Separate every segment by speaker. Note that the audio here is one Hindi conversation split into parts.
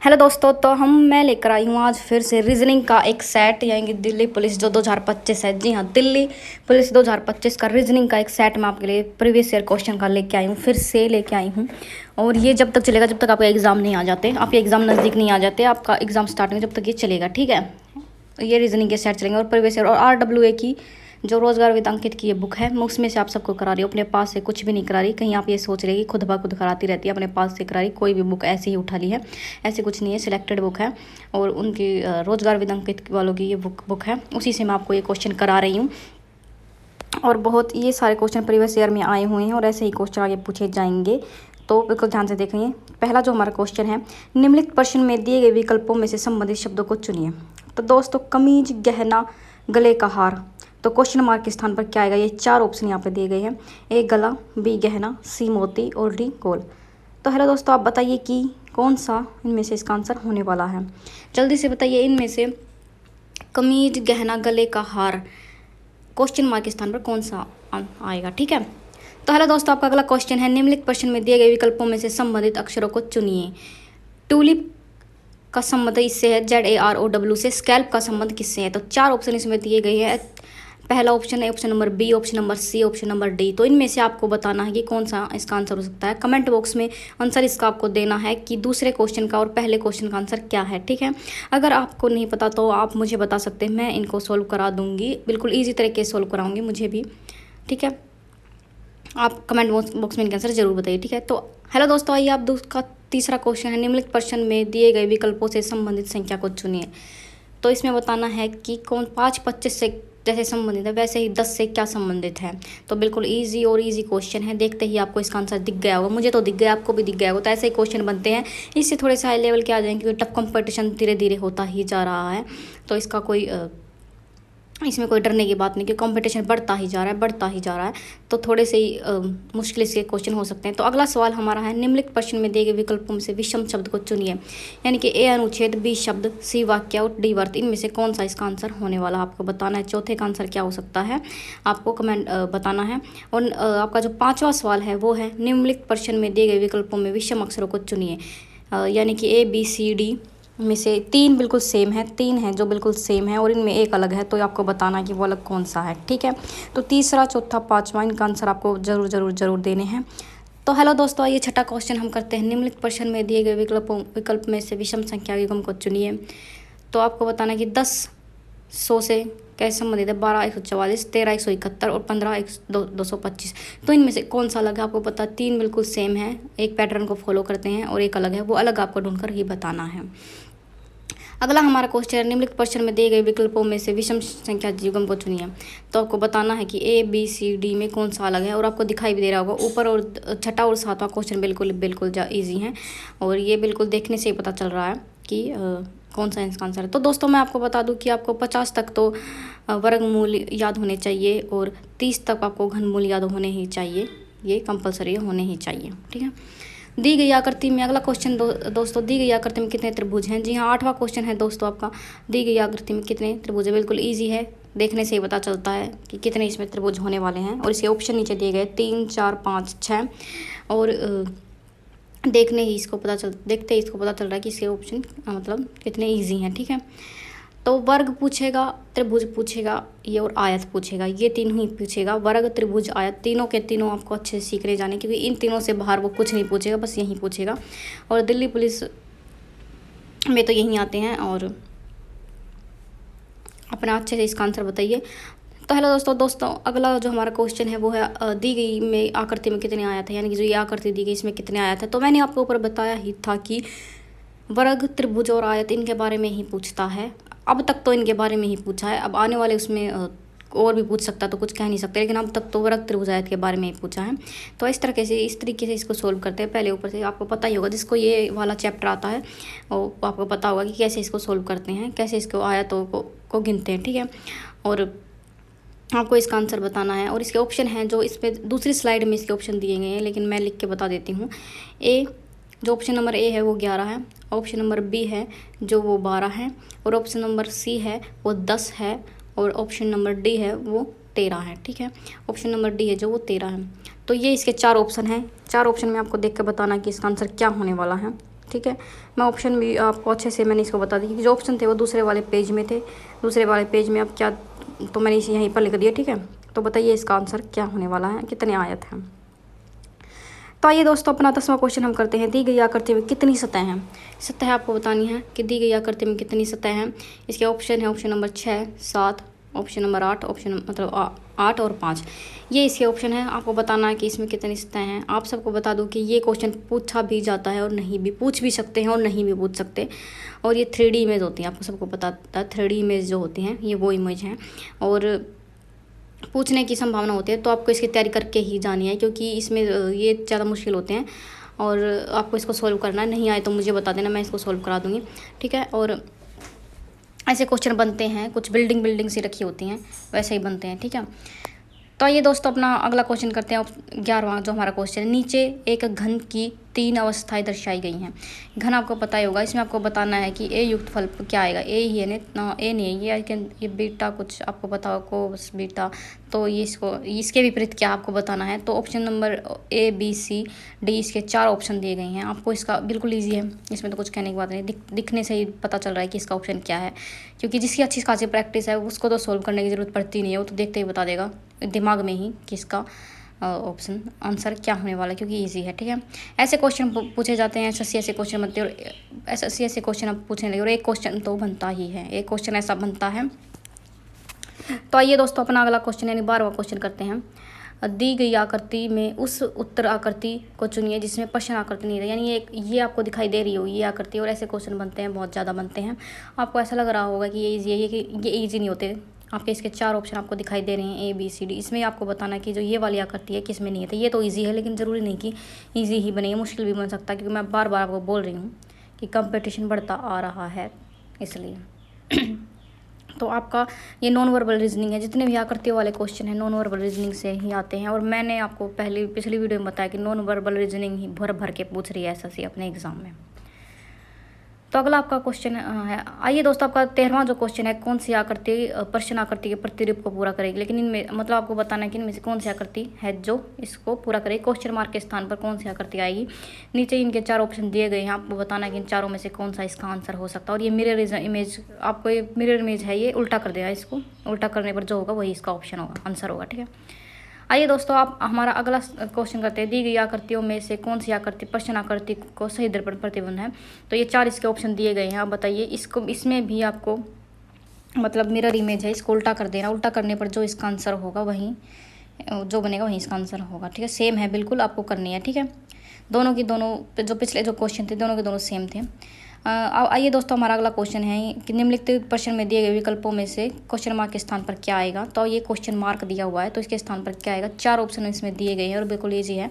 Speaker 1: हेलो दोस्तों, तो मैं लेकर आई हूँ आज फिर से रीजनिंग का एक सेट, यानी दिल्ली पुलिस जो 2025 है। जी हाँ, दिल्ली पुलिस 2025 का रीजनिंग का एक सेट मैं आपके लिए प्रीवियस ईयर क्वेश्चन का लेके आई हूँ, फिर से लेके आई हूँ। और ये जब तक चलेगा जब तक आपका एग्ज़ाम नहीं आ जाते, आपके एग्ज़ाम नज़दीक नहीं आ जाते, आपका एग्ज़ाम स्टार्ट नहीं जब तक ये चलेगा, ठीक है। ये रीजनिंग के सेट चलेंगे और प्रीवियस ईयर और RWA की जो रोजगार विद अंकित की ये बुक है, मैं उसमें से आप सबको करा रही हूँ, अपने पास से कुछ भी नहीं करा रही। कहीं आप ये सोच रहे कि खुद ब खुद कराती रहती है, अपने पास से करा रही, कोई भी बुक ऐसे ही उठा ली है, ऐसे कुछ नहीं है। सिलेक्टेड बुक है और उनकी रोजगार विद अंकित वालों की ये बुक है, उसी से मैं आपको ये क्वेश्चन करा रही हूँ। और बहुत ये सारे क्वेश्चन प्रीवियस ईयर में आए हुए हैं और ऐसे ही क्वेश्चन आगे पूछे जाएंगे, तो बिल्कुल ध्यान से देखेंगे। पहला जो हमारा क्वेश्चन है, निम्नलिखित प्रश्न में दिए गए विकल्पों में से संबंधित शब्दों को चुनिए। तो दोस्तों, कमीज, गहना, गले का हार, तो क्वेश्चन मार्क के स्थान पर क्या आएगा? ये चार ऑप्शन यहाँ पे दिए गए हैं। ए गला, बी गहना, सी मोती और डी गोल। तो हेलो दोस्तों, आप बताइए कि कौन सा इनमें से इसका आंसर होने वाला है। जल्दी से बताइए, इनमें से कमीज, गहना, गले का हार, क्वेश्चन मार्क के स्थान पर कौन सा आएगा, ठीक है। तो हेलो दोस्तों, आपका अगला क्वेश्चन है, निम्नलिखित प्रश्न में दिए गए विकल्पों में से संबंधित अक्षरों को चुनिए। ट्यूलिप का संबंध इससे है ZAROW से। स्कैल्प का संबंध किससे है? तो चार ऑप्शन इसमें दिए गए हैं। पहला ऑप्शन है option number B, option number C, option number D. तो इनमें से आपको बताना है कि कौन सा इसका आंसर हो सकता है। कमेंट बॉक्स में आंसर इसका आपको देना है कि दूसरे क्वेश्चन का और पहले क्वेश्चन का आंसर क्या है, ठीक है। अगर आपको नहीं पता तो आप मुझे बता सकते हैं, मैं इनको सोल्व करा दूंगी, बिल्कुल ईजी तरीके से सोल्व कराऊंगी मुझे भी, ठीक है। आप कमेंट बॉक्स में इनका आंसर जरूर बताइए, ठीक है। तो हेलो दोस्तों, आइए आप का तीसरा क्वेश्चन है, निम्नलिखित प्रश्न में दिए गए विकल्पों से संबंधित संख्या को चुनिए। तो इसमें बताना है कि कौन 5, 25 से जैसे संबंधित है वैसे ही 10 से क्या संबंधित है। तो बिल्कुल इजी और इजी क्वेश्चन है, देखते ही आपको इसका आंसर दिख गया होगा। मुझे तो दिख गया, आपको भी दिख गया होगा। तो ऐसे ही क्वेश्चन बनते हैं, इससे थोड़े से हाई लेवल के आ जाएंगे, क्योंकि टफ कंपटीशन धीरे धीरे होता ही जा रहा है। तो इसका इसमें कोई डरने की बात नहीं, कि कंपटीशन बढ़ता ही जा रहा है, बढ़ता ही जा रहा है। तो थोड़े से ही मुश्किल से क्वेश्चन हो सकते हैं। तो अगला सवाल हमारा है, निम्नलिखित प्रश्न में दिए गए विकल्पों में से विषम शब्द को चुनिए। यानी कि ए अनुच्छेद, बी शब्द, सी वाक्य और डी वर्त। इनमें से कौन सा इसका आंसर होने वाला आपको बताना है। चौथे का आंसर क्या हो सकता है आपको कमेंट बताना है। और आपका जो पाँचवा सवाल है वो है, निम्नलिखित प्रश्न में दिए गए विकल्पों में विषम अक्षरों को चुनिए। यानी कि A B C D में से तीन बिल्कुल सेम है, तीन हैं जो बिल्कुल सेम है और इनमें एक अलग है, तो आपको बताना है कि वो अलग कौन सा है, ठीक है। तो तीसरा, चौथा, पांचवा, इनका आंसर आपको जरूर जरूर जरूर देने हैं। तो हेलो दोस्तों, ये छठा क्वेश्चन हम करते हैं, निम्नलिखित प्रश्न में दिए गए विकल्प में से विषम संख्या युग्म को चुनिए। तो आपको बताना है कि 10 100 से कैसे संबंधित है। 12 144, 13 171 और 15 225। तो इनमें से कौन सा अलग है आपको पता। तीन बिल्कुल सेम है, एक पैटर्न को फॉलो करते हैं और एक अलग है, वो अलग आपको ढूंढकर ही बताना है। अगला हमारा क्वेश्चन है, निम्नलिखित प्रश्न में दिए गए विकल्पों में से विषम संख्या युग्म को चुनिए। तो आपको बताना है कि A B C D में कौन सा अलग है, और आपको दिखाई भी दे रहा होगा ऊपर। और छठा और सातवां क्वेश्चन बिल्कुल बिल्कुल ईजी हैं, और ये बिल्कुल देखने से ही पता चल रहा है कि कौन सा इसका आंसर है। तो दोस्तों, मैं आपको बता दूं कि आपको 50 तक तो वर्गमूल याद होने चाहिए और 30 तक आपको घनमूल याद होने ही चाहिए, ये कंपलसरी होने ही चाहिए, ठीक है। दी गई आकृति में अगला क्वेश्चन दोस्तों, दी गई आकृति में कितने त्रिभुज हैं। जी हाँ, 8वां क्वेश्चन है दोस्तों आपका, दी गई आकृति में कितने त्रिभुज है। बिल्कुल ईजी है, देखने से ही पता चलता है कि कितने इसमें त्रिभुज होने वाले हैं। और इसके ऑप्शन नीचे दिए गए 3, 4, 5, 6। और देखते ही इसको पता चल रहा है कि इसके ऑप्शन मतलब कितने ईजी हैं, ठीक है। तो वर्ग पूछेगा, त्रिभुज पूछेगा, ये और आयत पूछेगा, ये तीनों ही पूछेगा। वर्ग, त्रिभुज, आयत, तीनों के तीनों आपको अच्छे से सीखने जाने, क्योंकि इन तीनों से बाहर वो कुछ नहीं पूछेगा, बस यही पूछेगा। और दिल्ली पुलिस में तो यही आते हैं। और अपना अच्छे से इसका आंसर बताइए। तो हेलो दोस्तों, अगला जो हमारा क्वेश्चन है वो है, दी गई में आकृति में कितने आया था, यानी कि जो ये आकृति दी गई इसमें कितने आया था। तो मैंने आपको ऊपर बताया ही था कि वर्ग, त्रिभुज और आयत इनके बारे में ही पूछता है। अब तक तो इनके बारे में ही पूछा है, अब आने वाले उसमें और भी पूछ सकता, तो कुछ कह नहीं सकते, लेकिन अब तक तो वर्ग, त्रिभुज, आयत के बारे में ही पूछा है। तो इस तरीके से इसको सोल्व करते हैं। पहले ऊपर से आपको पता ही होगा, जिसको ये वाला चैप्टर आता है वो आपको पता होगा कि कैसे इसको सोल्व करते हैं, कैसे इसको आयतों को गिनते हैं, ठीक है। और आपको इसका आंसर बताना है। और इसके ऑप्शन हैं जो इस पर दूसरी स्लाइड में इसके ऑप्शन दिए गए हैं, लेकिन मैं लिख के बता देती हूँ। जो ऑप्शन नंबर A है वो 11 है, ऑप्शन नंबर B है जो वो 12 है, और ऑप्शन नंबर C है वो 10 है, और ऑप्शन नंबर D है वो 13 है, ठीक है। ऑप्शन नंबर D है जो वो 13 है। तो ये इसके चार ऑप्शन हैं। चार ऑप्शन में आपको देख कर बताना कि इसका आंसर क्या होने वाला है, ठीक है। मैं ऑप्शन भी आपको अच्छे से मैंने इसको बता दी कि जो ऑप्शन थे वो दूसरे वाले पेज में थे, दूसरे वाले पेज में अब क्या, तो मैंने इसे यहीं पर लिख दिया, ठीक है। तो बताइए इसका आंसर क्या होने वाला है, कितने आयत हैं। तो आइए दोस्तों अपना 10वां क्वेश्चन हम करते हैं। दी गई आकृति में कितनी सतह हैं। सतह आपको बतानी है कि दी गई आकृति में कितनी सतह हैं। इसके ऑप्शन है option number 6, 7, option number 8, option मतलब 8 और 5, ये इसके ऑप्शन है। आपको बताना है कि इसमें कितनी सतह हैं। आप सबको बता दूं कि ये क्वेश्चन पूछा भी जाता है और नहीं भी, पूछ भी सकते हैं और नहीं भी पूछ सकते। और ये 3D इमेज होती है, आपको सबको पता है 3D इमेज जो होती हैं ये वो इमेज हैं और पूछने की संभावना होती है। तो आपको इसकी तैयारी करके ही जानी है, क्योंकि इसमें ये ज़्यादा मुश्किल होते हैं और आपको इसको सॉल्व करना है। नहीं आए तो मुझे बता देना, मैं इसको सॉल्व करा दूँगी, ठीक है। और ऐसे क्वेश्चन बनते हैं, कुछ बिल्डिंग सी रखी होती हैं वैसे ही बनते हैं, ठीक है। तो आइए दोस्तों अपना अगला क्वेश्चन करते हैं। 11वां जो हमारा क्वेश्चन है, नीचे एक घन की 3 अवस्थाएं दर्शाई गई हैं। घन आपको पता ही होगा, इसमें आपको बताना है कि ए युक्त फल क्या आएगा। ए ही है ना, ए नहीं है ये बीटा, कुछ आपको पता हो कोस बीटा, तो ये इसके विपरीत क्या आपको बताना है। तो option number A, B, C, D, इसके 4 ऑप्शन दिए गए हैं आपको। इसका बिल्कुल ईजी है, इसमें तो कुछ कहने की बात नहीं, दिखने से ही पता चल रहा है कि इसका ऑप्शन क्या है, क्योंकि जिसकी अच्छी खासी प्रैक्टिस है उसको तो सोल्व करने की ज़रूरत पड़ती नहीं है, वो तो देखते ही बता देगा दिमाग में ही कि इसका ऑप्शन आंसर क्या होने वाला है, क्योंकि इजी है, ठीक है। ऐसे क्वेश्चन पूछे जाते हैं, एसएससी ऐसे क्वेश्चन बनते हैं और एसएससी ऐसे क्वेश्चन अब पूछने लगे और एक क्वेश्चन तो बनता ही है, एक क्वेश्चन ऐसा बनता है। तो आइए दोस्तों अपना अगला क्वेश्चन यानी 12वां क्वेश्चन करते हैं। दी गई आकृति में उस उत्तर आकृति को चुनिए जिसमें प्रश्न आकृति नहीं है, यानी ये आपको दिखाई दे रही होगी ये आकृति, और ऐसे क्वेश्चन बनते हैं, बहुत ज़्यादा बनते हैं। आपको ऐसा लग रहा होगा कि ये ईजी है, ये ईजी नहीं होते। आपके इसके 4 ऑप्शन आपको दिखाई दे रहे हैं A, B, C, D, इसमें आपको बताना है कि जो ये वाली आकृति है किस में नहीं है। तो ये तो ईजी है, लेकिन ज़रूरी नहीं कि ईजी ही बने, मुश्किल भी बन सकता है, क्योंकि मैं बार बार आपको बोल रही हूँ कि कंपटीशन बढ़ता आ रहा है इसलिए। तो आपका ये नॉन वर्बल रीजनिंग है, जितने भी आकृतियों वाले क्वेश्चन हैं नॉन वर्बल रीजनिंग से ही आते हैं। और मैंने आपको पिछली वीडियो में बताया कि नॉन वर्बल रीजनिंग ही भर भर के पूछ रही है एसएससी अपने एग्जाम में। तो अगला आपका क्वेश्चन है, आइए दोस्तों आपका 13वां जो क्वेश्चन है, कौन सी आकृति प्रश्न आकृति के प्रतिरूप को पूरा करेगी। लेकिन इनमें मतलब आपको बताना है कि इनमें से कौन सी आकृति है जो इसको पूरा करेगी। क्वेश्चन मार्क के स्थान पर कौन सी आकृति आएगी। नीचे इनके 4 ऑप्शन दिए गए हैं, आपको बताना है कि इन चारों में से कौन सा इसका आंसर हो सकता है। और ये मिरर इमेज, आपको ये मिरर इमेज है, ये उल्टा कर देगा, इसको उल्टा करने पर जो होगा वही इसका ऑप्शन होगा, आंसर होगा, ठीक है। आइए दोस्तों आप हमारा अगला क्वेश्चन करते हैं। दी गई आकृतियों में से कौन सी आकृति प्रश्न आकृति को सही दर्पण प्रतिबंध है। तो ये 4 इसके ऑप्शन दिए गए हैं, आप बताइए इसमें भी आपको मतलब मिरर इमेज है, इसको उल्टा कर देना। उल्टा करने पर जो इसका आंसर होगा वही जो बनेगा वही इसका आंसर होगा, ठीक है। सेम है बिल्कुल, आपको करनी है, ठीक है। दोनों जो पिछले जो क्वेश्चन थे दोनों के दोनों सेम थे। आइए दोस्तों हमारा अगला क्वेश्चन है कि निम्नलिखित प्रश्न में दिए गए विकल्पों में से क्वेश्चन मार्क के स्थान पर क्या आएगा। तो ये क्वेश्चन मार्क दिया हुआ है, तो इसके स्थान पर क्या आएगा। 4 ऑप्शन इसमें दिए गए हैं और बिल्कुल ईजी है,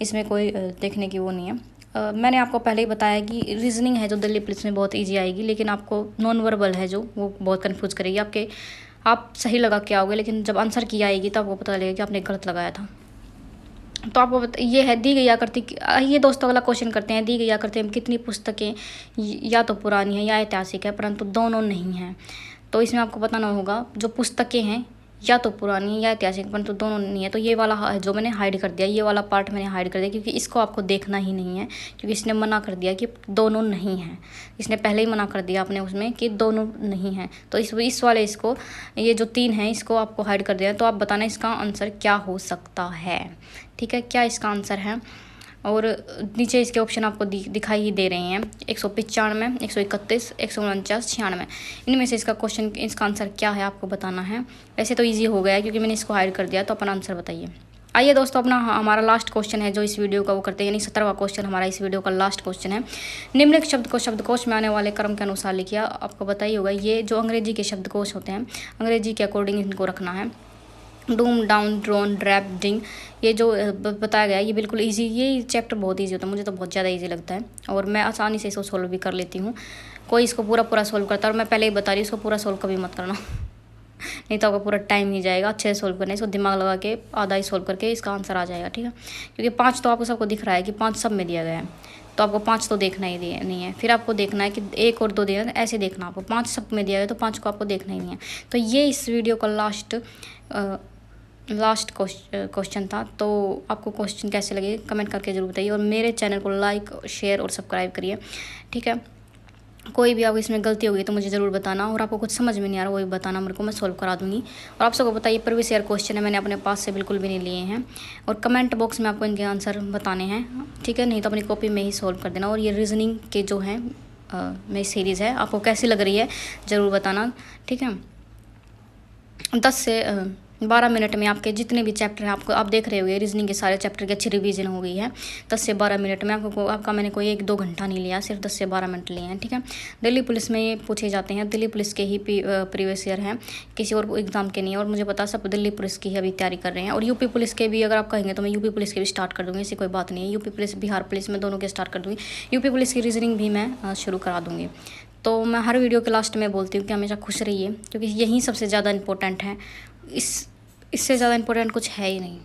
Speaker 1: इसमें कोई देखने की वो नहीं है। मैंने आपको पहले ही बताया कि रीजनिंग है जो दिल्ली पुलिस में बहुत ईजी आएगी, लेकिन आपको नॉन वर्बल है जो वो बहुत कन्फ्यूज करेगी। आप सही लगा के आओगे, लेकिन जब आंसर की आएगी तो आपको पता लगेगा कि आपने गलत लगाया था। तो आपको ये है दी गई आकृति। ये दोस्तों अगला क्वेश्चन करते हैं। दी गई आकृति में कितनी पुस्तकें या तो पुरानी है या ऐतिहासिक है, परंतु दोनों नहीं हैं। तो इसमें आपको बताना होगा जो पुस्तकें हैं या तो पुरानी या ऐतिहासिक, परंतु दोनों नहीं है। तो ये वाला जो मैंने हाइड कर दिया, ये वाला पार्ट मैंने हाइड कर दिया, क्योंकि इसको आपको देखना ही नहीं है, क्योंकि इसने मना कर दिया कि दोनों नहीं हैं। इसने पहले ही मना कर दिया अपने उसमें कि दोनों नहीं हैं। तो इस वाले इसको ये जो 3 हैं इसको आपको हाइड कर दिया। तो आप बताना इसका आंसर क्या हो सकता है, ठीक है, क्या इसका आंसर है। और नीचे इसके ऑप्शन आपको दिखाई ही दे रहे हैं, 195, 131, 149, 96। इनमें से इसका आंसर क्या है आपको बताना है। वैसे तो इजी हो गया है क्योंकि मैंने इसको हाइड कर दिया, तो अपना आंसर बताइए। आइए दोस्तों अपना हमारा लास्ट क्वेश्चन है जो इस वीडियो का वो करते हैं, यानी 17वां क्वेश्चन हमारा इस वीडियो का लास्ट क्वेश्चन है। निम्नलिखित शब्द को शब्दकोश में आने वाले क्रम के अनुसार लिखिए। आपको बताइए होगा ये जो अंग्रेजी के शब्दकोश होते हैं, अंग्रेजी के अकॉर्डिंग इनको रखना है। डूम, डाउन, ड्रोन, ड्रैप, डिंग, ये जो बताया गया है ये बिल्कुल इजी, ये चैप्टर बहुत इजी होता है, मुझे तो बहुत ज़्यादा इजी लगता है और मैं आसानी से इसको सोल्व भी कर लेती हूँ। कोई इसको पूरा सोल्व करता है, और मैं पहले ही बता रही हूँ इसको पूरा सोल्व कभी मत करना नहीं तो आपका पूरा टाइम ही जाएगा अच्छे से सोल्व करने। इसको दिमाग लगा के आधा ही सोल्व करके इसका आंसर आ जाएगा, ठीक है। क्योंकि 5 तो आपको सबको दिख रहा है कि 5 सब में दिया गया है, तो आपको 5 तो देखना ही नहीं है। फिर आपको देखना है कि 1 और 2 दिया है, ऐसे देखना आपको 5 सब में दिया गया तो 5 को आपको देखना ही नहीं है। तो ये इस वीडियो का लास्ट लास्ट क्वेश्चन था। तो आपको क्वेश्चन कैसे लगे कमेंट करके ज़रूर बताइए, और मेरे चैनल को लाइक, शेयर और सब्सक्राइब करिए, ठीक है। कोई भी आपको इसमें गलती होगी तो मुझे ज़रूर बताना, और आपको कुछ समझ में नहीं आ रहा वो भी बताना मेरे को, मैं सॉल्व करा दूँगी। और आप सबको बताइए प्रीवियस ईयर क्वेश्चन है, मैंने अपने पास से बिल्कुल भी नहीं लिए हैं, और कमेंट बॉक्स में आपको इनके आंसर बताने हैं, ठीक है। नहीं तो अपनी कॉपी में ही सॉल्व कर देना। और ये रीजनिंग के जो हैं मेरी सीरीज़ है, आपको कैसी लग रही है ज़रूर बताना, ठीक है। 10 से 12 मिनट में आपके जितने भी चैप्टर हैं, आप देख रहे होंगे रीजनिंग के सारे चैप्टर की अच्छी रिवीजन हो गई है। 10 से 12 मिनट में आपका मैंने कोई 1-2 घंटा नहीं लिया, सिर्फ 10 से 12 मिनट लिए हैं, ठीक है। दिल्ली पुलिस में ये पूछे जाते हैं, दिल्ली पुलिस के ही प्रीवियस ईयर हैं, किसी और एग्जाम के नहीं है। और मुझे पता सब दिल्ली पुलिस की ही अभी तैयारी कर रहे हैं। और यूपी पुलिस के भी अगर आप कहेंगे तो मैं यूपी पुलिस के भी स्टार्ट कर दूँगी, ऐसी कोई बात नहीं है। यूपी पुलिस, बिहार पुलिस में दोनों के स्टार्ट कर दूँगी। यूपी पुलिस की रीजनिंग भी मैं शुरू करा दूँगी। तो मैं हर वीडियो के लास्ट में बोलती हूँ कि हमेशा खुश रहिए, क्योंकि यही सबसे ज़्यादा इम्पोर्टेंट है। इससे ज़्यादा इम्पोर्टेंट कुछ है ही नहीं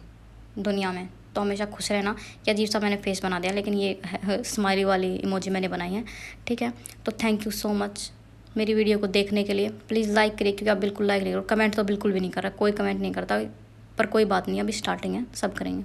Speaker 1: दुनिया में। तो हमेशा खुश रहना। कि अजीब सा मैंने फेस बना दिया, लेकिन ये स्माइली वाली इमोजी मैंने बनाई है, ठीक है। तो थैंक यू सो मच मेरी वीडियो को देखने के लिए। प्लीज़ लाइक करिए, क्योंकि आप बिल्कुल लाइक नहीं करो, कमेंट तो बिल्कुल भी नहीं कर रहा, कोई कमेंट नहीं करता, पर कोई बात नहीं, अभी स्टार्टिंग है, सब करेंगे।